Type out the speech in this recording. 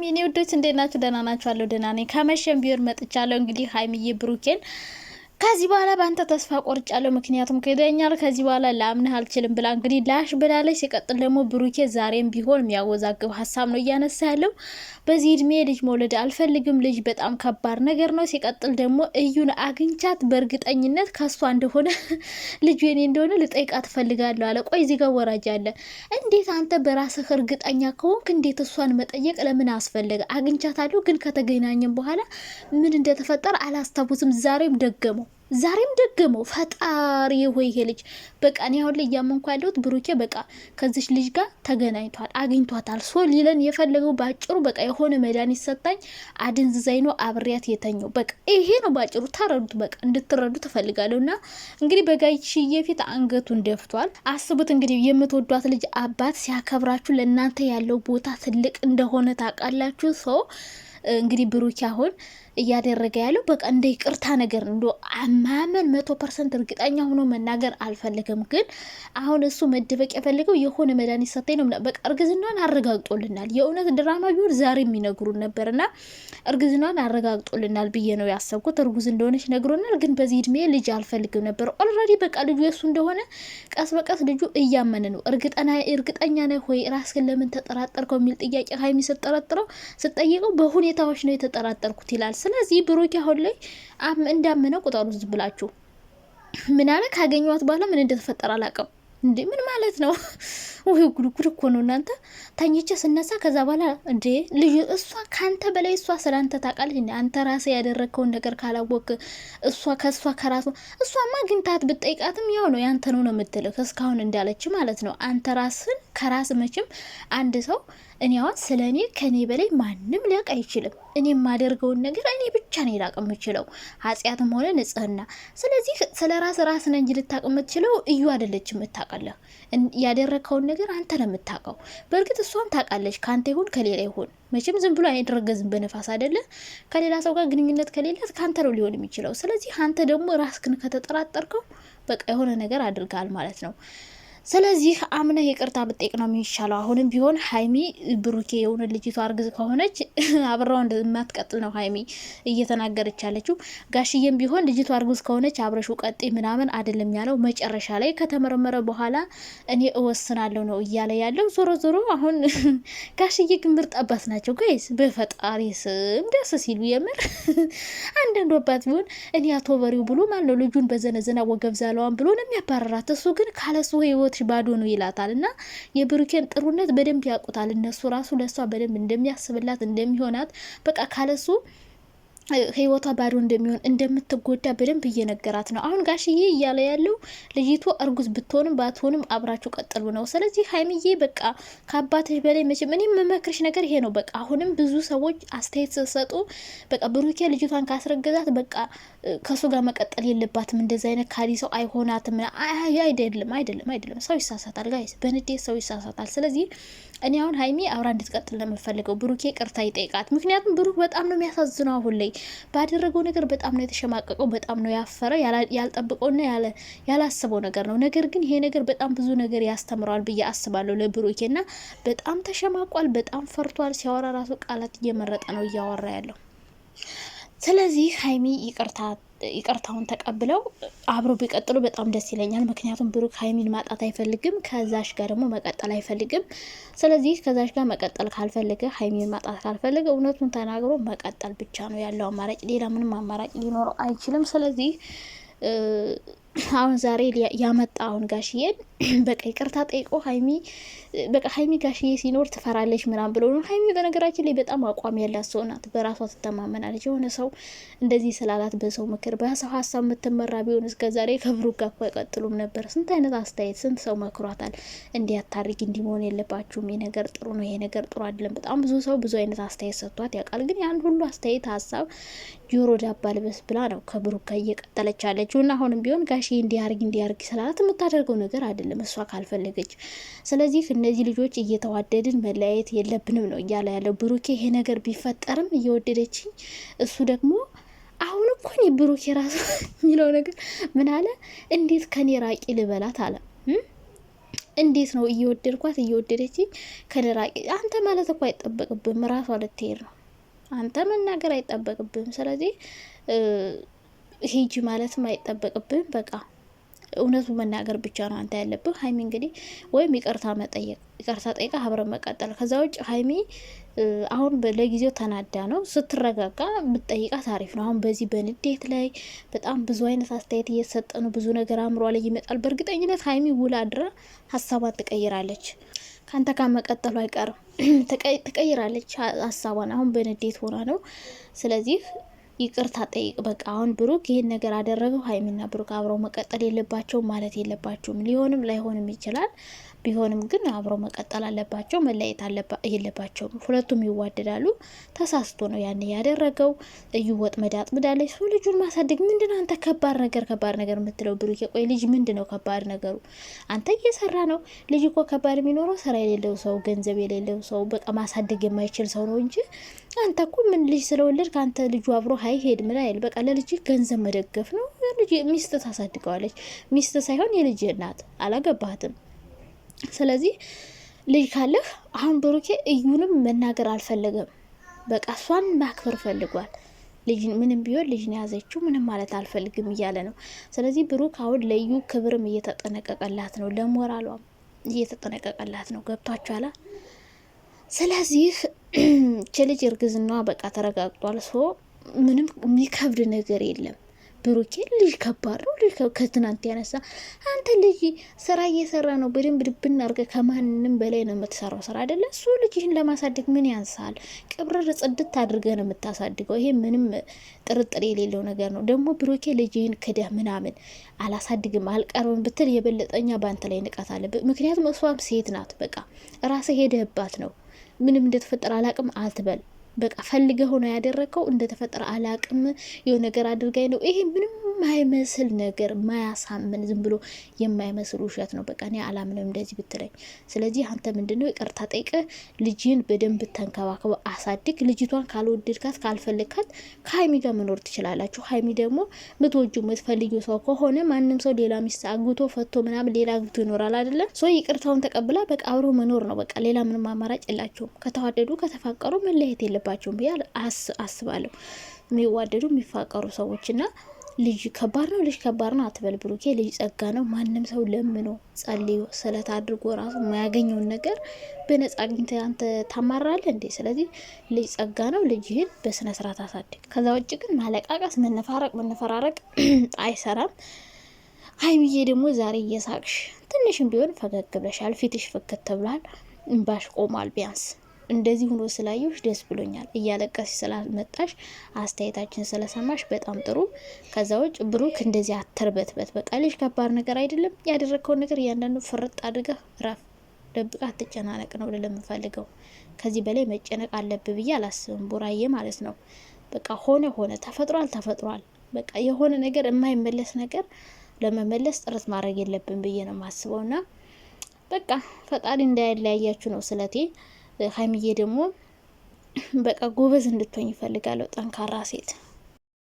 ሰላም የኔ ወዶች እንዴት ናችሁ? ደህና ናችሁ? አለው ደህና ነኝ። ከመሸም ቢሆን መጥቻለሁ። እንግዲህ ሀይሚዬ ብሩኬን ከዚህ በኋላ በአንተ ተስፋ ቆርጫለሁ፣ ምክንያቱም ከደኛል ከዚህ በኋላ ላምንህ አልችልም ብላ እንግዲህ ላሽ ብላለች። ሲቀጥል ደግሞ ብሩኬ ዛሬም ቢሆን የሚያወዛግብ ሀሳብ ነው እያነሳ ያለው። በዚህ እድሜ ልጅ መውለድ አልፈልግም፣ ልጅ በጣም ከባድ ነገር ነው። ሲቀጥል ደግሞ እዩን አግኝቻት በእርግጠኝነት ከሷ እንደሆነ ልጁ የኔ እንደሆነ ልጠይቃት እፈልጋለሁ አለ። ቆይ እዚህ ጋር ወራጅ አለ። እንዴት አንተ በራስህ እርግጠኛ ከሆንክ እንዴት እሷን መጠየቅ ለምን አስፈለገ? አግኝቻታለሁ ግን ከተገናኘን በኋላ ምን እንደተፈጠረ አላስታውስም። ዛሬም ደገመው። ፈጣሪ ሆይ ይሄ ልጅ በቃ እኔ አሁን ላይ እያመንኩ ያለሁት ብሩኬ በቃ ከዚች ልጅ ጋር ተገናኝቷል፣ አግኝቷታል። ሶ ሊለን የፈለገው ባጭሩ በቃ የሆነ መድኃኒት ሰጣኝ አድንዝዛኝ ነው አብሬያት የተኘው። በቃ ይሄ ነው ባጭሩ። ተረዱት፣ በቃ እንድትረዱ ትፈልጋለሁ። እና እንግዲህ በጋይሽዬ ፊት አንገቱን ደፍቷል። አስቡት እንግዲህ የምትወዷት ልጅ አባት ሲያከብራችሁ ለእናንተ ያለው ቦታ ትልቅ እንደሆነ ታውቃላችሁ። ሰው እንግዲህ ብሩኬ አሁን እያደረገ ያለው በቃ እንደ ይቅርታ ነገር እንዶ አማመን 100% እርግጠኛ ሆኖ መናገር አልፈልግም። ግን አሁን እሱ መደበቅ የፈለገው የሆነ መድኃኒት ሰጠኝ ነው። በቃ እርግዝናን አረጋግጦልናል። የእውነት ድራማ ቢሆን ዛሬ የሚነግሩን ነበርና እርግዝናን አረጋግጦልናል ብዬ ነው ያሰብኩት። እርጉዝ እንደሆነች ነግሮናል። ግን በዚህ እድሜ ልጅ አልፈልግም ነበር። ኦልሬዲ በቃ ልጁ የሱ እንደሆነ ቀስ በቀስ ልጁ እያመነ ነው። እርግጠኛ ነህ ወይ ራስህን ለምን ተጠራጠርከው የሚል ጥያቄ ሀይሚ ስጠይቀው በሁኔታዎች ነው የተጠራጠርኩት ይላል። ስለዚህ ብሩኬ አሁን ላይ እንዳመነ ቁጠሩ ዝም ብላችሁ። ምን አለ ካገኘዋት በኋላ ምን እንደተፈጠረ አላውቅም። እንዴ ምን ማለት ነው? ወይ ጉድ እኮ ነው እናንተ። ተኝቼ ስነሳ ከዛ በኋላ እንዴ ልጅ እሷ ካንተ በላይ እሷ ስላንተ ታውቃለች እንዴ? አንተ ራስህ ያደረግከውን ነገር ካላወቅ ከሷ ከራሱ እሷማ ግንታት ብትጠይቃትም ያው ነው ያንተ ነው የምትልህ እስካሁን እንዳለች ማለት ነው። አንተ ራስን ከራስ መቼም አንድ ሰው እኔ አሁን ስለ እኔ ከኔ በላይ ማንም ሊያውቅ አይችልም። እኔ የማደርገውን ነገር እኔ ብቻ ነው ላውቅ የምችለው፣ ኃጢአትም ሆነ ንጽህና። ስለዚህ ስለ ራስ ነህ እንጂ ልታውቅ የምትችለው እዩ አይደለች የምታውቃለህ። ያደረግከውን ነገር አንተ ነው የምታውቀው። በእርግጥ እሷም ታውቃለች፣ ካንተ ይሁን ከሌላ ይሁን። መቼም ዝም ብሎ አይደረገዝም በነፋስ አይደለ? ከሌላ ሰው ጋር ግንኙነት ከሌላት ካንተ ነው ሊሆን የሚችለው። ስለዚህ አንተ ደግሞ ራስህን ከተጠራጠርከው በቃ የሆነ ነገር አድርጋል ማለት ነው። ስለዚህ አምነህ ይቅርታ ብትጠይቅ ነው የሚሻለው። አሁንም ቢሆን ሀይሚ ብሩኬ የሆነ ልጅቷ እርግዝ ከሆነች አብራው እንደማትቀጥል ነው ሀይሚ እየተናገረች ያለችው። ጋሽዬም ቢሆን ልጅቷ እርግዝ ከሆነች አብረሹ ቀጤ ምናምን አይደለም ያለው። መጨረሻ ላይ ከተመረመረ በኋላ እኔ እወስናለሁ ነው እያለ ያለው። ዞሮ አሁን ጋሽዬ ግን ምርጥ አባት ናቸው ጋይስ። በፈጣሪ ስም ደስ ሲሉ የምር አንዳንዱ አባት ቢሆን እኔ አቶ በሪው ብሎ ማለት ነው ልጁን በዘነዘና ወገብ ዛለዋን ብሎ ነው የሚያባረራት። እሱ ግን ካለሱ ህይወት ባዶ ነው ይላታል። እና የብሩኬን ጥሩነት በደንብ ያውቁታል እነሱ። ራሱ ለሷ በደንብ እንደሚያስብላት እንደሚሆናት በቃ ካለሱ ህይወቷ ባዶ እንደሚሆን እንደምትጎዳ በደንብ እየነገራት ነው። አሁን ጋሽዬ እያለ ያለው ልጅቱ እርጉዝ ብትሆንም ባትሆንም አብራችሁ ቀጥሉ ነው። ስለዚህ ሀይሚዬ በቃ ከአባትሽ በላይ መቼም እኔ የምመክርሽ ነገር ይሄ ነው። በቃ አሁንም ብዙ ሰዎች አስተያየት ሲሰጡ በቃ ብሩኬ ልጅቷን ካስረገዛት በቃ ከሱ ጋር መቀጠል የለባትም፣ እንደዚ አይነት ካዲ ሰው አይሆናትም። አይደለም። ሰው ይሳሳታል ጋይስ፣ በንዴት ሰው ይሳሳታል። ስለዚህ እኔ አሁን ሀይሚ አብራ እንድትቀጥል ነው የምፈልገው። ብሩኬ ቅርታ ይጠይቃት። ምክንያቱም ብሩክ በጣም ነው የሚያሳዝነው። አሁን ላይ ባደረገው ነገር በጣም ነው የተሸማቀቀው፣ በጣም ነው ያፈረ። ያልጠብቀውና ያላስበው ነገር ነው። ነገር ግን ይሄ ነገር በጣም ብዙ ነገር ያስተምረዋል ብዬ አስባለሁ ለብሩኬና በጣም ተሸማቋል፣ በጣም ፈርቷል። ሲያወራ ራሱ ቃላት እየመረጠ ነው እያወራ ያለው። ስለዚህ ሀይሚ ይቅርታውን ተቀብለው አብሮ ቢቀጥሉ በጣም ደስ ይለኛል። ምክንያቱም ብሩክ ሀይሚን ማጣት አይፈልግም፣ ከዛሽ ጋር ደግሞ መቀጠል አይፈልግም። ስለዚህ ከዛሽ ጋር መቀጠል ካልፈለገ፣ ሀይሚን ማጣት ካልፈለገ እውነቱን ተናግሮ መቀጠል ብቻ ነው ያለው አማራጭ። ሌላ ምንም አማራጭ ሊኖረው አይችልም። ስለዚህ አሁን ዛሬ ያመጣ አሁን ጋሽዬን በቃ ይቅርታ ጠይቆ ሀይሚ ጋሽዬ ሲኖር ትፈራለች ምናምን ብሎ ነው። ሀይሚ በነገራችን ላይ በጣም አቋም ያላት ሰው ናት፣ በራሷ ትተማመናለች። የሆነ ሰው እንደዚህ ስላላት በሰው ምክር በሰው ሀሳብ የምትመራ ቢሆን እስከዛሬ ከብሩክ ጋር እኮ አይቀጥሉም ነበር። ስንት አይነት አስተያየት ስንት ሰው መክሯታል። እንዲያታርግ እንዲመሆን የለባችሁም፣ ይሄ ነገር ጥሩ ነው፣ ይሄ ነገር ጥሩ አይደለም። በጣም ብዙ ሰው ብዙ አይነት አስተያየት ሰጥቷት ያውቃል። ግን ያን ሁሉ አስተያየት ሀሳብ ጆሮ ዳባ ልበስ ብላ ነው ከብሩክ ጋር እየቀጠለች ያለችው። እና አሁንም ቢሆን ጋሽዬ እንዲያርግ ስላላት የምታደርገው ነገር አይደለም እሷ ካልፈለገች። ስለዚህ እነዚህ ልጆች እየተዋደድን መለያየት የለብንም ነው እያለ ያለው ብሩኬ። ይሄ ነገር ቢፈጠርም እየወደደችኝ እሱ ደግሞ አሁን እኮ እኔ ብሩኬ ራሱ የሚለው ነገር ምን አለ፣ እንዴት ከኔ ራቂ ልበላት አለ። እንዴት ነው እየወደድኳት እየወደደችኝ ከደራቂ አንተ ማለት እኮ አይጠበቅብህም፣ ራሷ ልትሄድ ነው። አንተ መናገር አይጠበቅብህም። ስለዚህ ሂጂ ማለትም አይጠበቅብህም። በቃ እውነቱ መናገር ብቻ ነው አንተ ያለብህ። ሀይሚ እንግዲህ ወይም ይቅርታ መጠየቅ፣ ይቅርታ ጠይቃ አብረን መቀጠል። ከዛ ውጭ ሀይሚ አሁን ለጊዜው ተናዳ ነው። ስትረጋጋ ብትጠይቃት አሪፍ ነው። አሁን በዚህ በንዴት ላይ በጣም ብዙ አይነት አስተያየት እየተሰጠ ነው። ብዙ ነገር አእምሯ ላይ ይመጣል። በእርግጠኝነት ሀይሚ ውላ አድራ ሀሳቧን ትቀይራለች። ከአንተ ጋር መቀጠሉ አይቀርም። ትቀይራለች ሀሳቧን። አሁን በንዴት ሆና ነው። ስለዚህ ይቅርታ ጠይቅ። በቃ አሁን ብሩክ ይህን ነገር አደረገው። ሀይሚና ብሩክ አብረው መቀጠል የለባቸውም ማለት የለባቸውም። ሊሆንም ላይሆንም ይችላል። ቢሆንም ግን አብረው መቀጠል አለባቸው። መለየት የለባቸውም። ሁለቱም ይዋደዳሉ። ተሳስቶ ነው ያን ያደረገው። እዩ ወጥመድ አጥምዳለች። ሰው ልጁን ማሳደግ ምንድነው አንተ ከባድ ነገር የምትለው ብሩክ? ቆይ ልጅ ምንድነው ከባድ ነገሩ? አንተ እየሰራ ነው። ልጅ እኮ ከባድ የሚኖረው ስራ የሌለው ሰው፣ ገንዘብ የሌለው ሰው፣ በቃ ማሳደግ የማይችል ሰው ነው እንጂ አንተ እኮ ምን ልጅ ስለወለድ ከአንተ ልጁ አብሮ ሀይሄድ ምን አይል። በቃ ለልጅ ገንዘብ መደገፍ ነው። ልጅ ሚስት ታሳድገዋለች። ሚስት ሳይሆን የልጅ እናት። አላገባትም። ስለዚህ ልጅ ካለህ አሁን ብሩኬ እዩንም መናገር አልፈለገም። በቃ እሷን ማክበር ፈልጓል። ልጅ ምንም ቢሆን ልጅ ነው ያዘችው፣ ምንም ማለት አልፈልግም እያለ ነው። ስለዚህ ብሩክ አሁን ለዩ ክብርም እየተጠነቀቀላት ነው፣ ለሞራሏም እየተጠነቀቀላት ነው። ገብቷችኋል? ስለዚህ ችልጅ እርግዝናዋ በቃ ተረጋግጧል። ሶ ምንም የሚከብድ ነገር የለም። ብሩኬ ልጅ ከባድ ነው። ልጅ ከትናንት ያነሳ አንተ ልጅ ስራ እየሰራ ነው። በደንብ ድብና አድርገህ ከማንም በላይ ነው የምትሰራው ስራ አይደለ? እሱ ልጅህን ለማሳደግ ምን ያንሳል? ቅብረር ጽድት አድርገህ ነው የምታሳድገው። ይሄ ምንም ጥርጥር የሌለው ነገር ነው። ደግሞ ብሩኬ ልጅህን ክደህ ምናምን አላሳድግም አልቀርብም ብትል የበለጠኛ በአንተ ላይ ንቀት አለብህ። ምክንያቱም እሷም ሴት ናት። በቃ ራስህ ሄደህባት ነው። ምንም እንደተፈጠረ አላቅም አትበል። በቃ ፈልገ ሆነ ያደረከው እንደተፈጠረ አላቅም የሆነ ነገር አድርጋኝ ነው። ይሄ ምንም ማይመስል ነገር ማያሳምን ዝም ብሎ የማይመስል ውሸት ነው። በቃ እኔ አላምንም እንደዚህ ብትለኝ። ስለዚህ አንተ ምንድነው ይቅርታ ጠይቀህ ልጅን በደንብ ተንከባከበ አሳድግ። ልጅቷን ካልወደድካት ካልፈለግካት ከሀይሚ ጋር መኖር ትችላላችሁ። ሀይሚ ደግሞ ምትወጁ የምትፈልጊው ሰው ከሆነ ማንም ሰው ሌላ ሚስት አግብቶ ፈቶ ምናምን ሌላ አግብቶ ይኖራል አይደለም? ሶ ይቅርታውን ተቀብላ በቃ አብሮ መኖር ነው። በቃ ሌላ ምንም አማራጭ የላቸውም። ከተዋደዱ ከተፋቀሩ መለየት የለባቸውም ብዬ አስባለሁ። የሚዋደዱ የሚፋቀሩ ሰዎችና ልጅ ከባድ ነው። ልጅ ከባድ ነው አትበል ብሩኬ። ልጅ ጸጋ ነው። ማንም ሰው ለምኖ ጸልዮ ስለት አድርጎ ራሱ የማያገኘውን ነገር በነጻ አግኝተ አንተ ታማራለህ እንዴ? ስለዚህ ልጅ ጸጋ ነው። ልጅህን በስነ ስርዓት አሳድግ። ከዛ ውጭ ግን ማለቃቀስ፣ መነፈራረቅ አይሰራም። ሀይሚዬ ደግሞ ዛሬ እየሳቅሽ ትንሽም ቢሆን ፈገግ ብለሻል። ፊትሽ ፍክት ብሏል። እንባሽ ቆሟል ቢያንስ እንደዚህ ሆኖ ስላየሽ ደስ ብሎኛል። እያለቀስሽ ስላልመጣሽ አስተያየታችን ስለሰማሽ በጣም ጥሩ። ከዛ ውጭ ብሩክ እንደዚህ አተርበትበት። በቃ ልጅ ከባድ ነገር አይደለም። ያደረግከውን ነገር እያንዳንዱ ፍርጥ አድርገህ ራፍ ደብቃ አትጨናነቅ ነው ለምፈልገው። ከዚህ በላይ መጨነቅ አለብህ ብዬ አላስብም ቡራዬ ማለት ነው። በቃ ሆነ ተፈጥሯል። በቃ የሆነ ነገር የማይመለስ ነገር ለመመለስ ጥረት ማድረግ የለብን ብዬ ነው ማስበውና በቃ ፈጣሪ እንዳይለያያችሁ ነው ስለቴ። ሀይሚዬ ደግሞ በቃ ጎበዝ እንድትሆኝ ይፈልጋለሁ። ጠንካራ ሴት